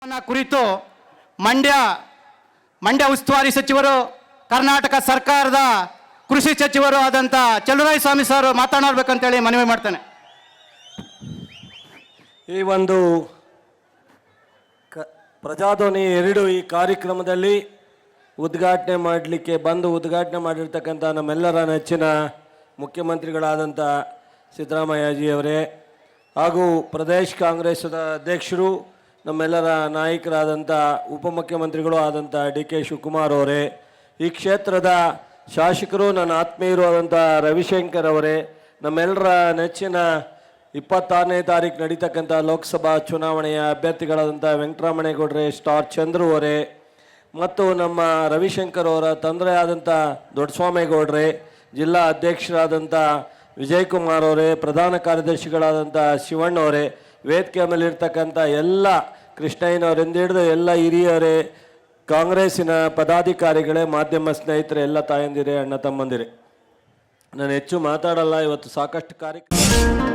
ಕುರಿತು ಮಂಡ್ಯ ಉಸ್ತುವಾರಿ ಸಚಿವರು, ಕರ್ನಾಟಕ ಸರ್ಕಾರದ ಕೃಷಿ ಸಚಿವರು ಆದಂಥ ಚಲುವರಾಯಸ್ವಾಮಿ ಸರ್ ಮಾತನಾಡಬೇಕಂತೇಳಿ ಮನವಿ ಮಾಡ್ತೇನೆ. ಈ ಒಂದು ಪ್ರಜಾಧ್ವನಿ 2 ಈ ಕಾರ್ಯಕ್ರಮದಲ್ಲಿ ಉದ್ಘಾಟನೆ ಮಾಡಿರ್ತಕ್ಕಂಥ ನಮ್ಮೆಲ್ಲರ ನೆಚ್ಚಿನ ಮುಖ್ಯಮಂತ್ರಿಗಳಾದಂಥ ಸಿದ್ದರಾಮಯ್ಯಜಿಯವರೇ ಹಾಗೂ ಪ್ರದೇಶ ಕಾಂಗ್ರೆಸ್ನ ಅಧ್ಯಕ್ಷರು, ನಮ್ಮೆಲ್ಲರ ನಾಯಕರಾದಂಥ ಉಪಮುಖ್ಯಮಂತ್ರಿಗಳು ಆದಂಥ ಡಿ.ಕೆ. ಶಿವಕುಮಾರ್ ಅವರೇ, ಈ ಕ್ಷೇತ್ರದ ಶಾಸಕರು, ನನ್ನ ಆತ್ಮೀಯರು ಆದಂಥ ರವಿಶಂಕರ್ ಅವರೇ, ನಮ್ಮೆಲ್ಲರ ನೆಚ್ಚಿನ 26ನೇ ತಾರೀಕು ನಡೀತಕ್ಕಂಥ ಲೋಕಸಭಾ ಚುನಾವಣೆಯ ಅಭ್ಯರ್ಥಿಗಳಾದಂಥ ವೆಂಕಟರಮಣೇಗೌಡರೇ, ಸ್ಟಾರ್ ಚಂದ್ರು ಅವರೇ ಮತ್ತು ನಮ್ಮ ರವಿಶಂಕರ್ ಅವರ ತಂದೆ ಆದಂಥ ದೊಡ್ಡಸ್ವಾಮೇಗೌಡರೇ, ಜಿಲ್ಲಾ ಅಧ್ಯಕ್ಷರಾದಂಥ ವಿಜಯಕುಮಾರ್ ಅವರೇ, ಪ್ರಧಾನ ಕಾರ್ಯದರ್ಶಿಗಳಾದಂಥ ಶಿವಣ್ಣ ಅವರೇ, ವೇದಿಕೆ ಮೇಲಿರ್ತಕ್ಕಂಥ ಎಲ್ಲ ಕೃಷ್ಣಯ್ಯನವರಿಂದ ಹಿಡಿದು ಎಲ್ಲ ಹಿರಿಯರೇ, ಕಾಂಗ್ರೆಸ್ಸಿನ ಪದಾಧಿಕಾರಿಗಳೇ, ಮಾಧ್ಯಮ ಸ್ನೇಹಿತರೆ, ಎಲ್ಲ ತಾಯಂದಿರೇ, ಅಣ್ಣ ತಮ್ಮಂದಿರೇ, ನಾನು ಹೆಚ್ಚು ಮಾತಾಡಲ್ಲ. ಇವತ್ತು ಸಾಕಷ್ಟು ಕಾರ್ಯಕ್ರಮ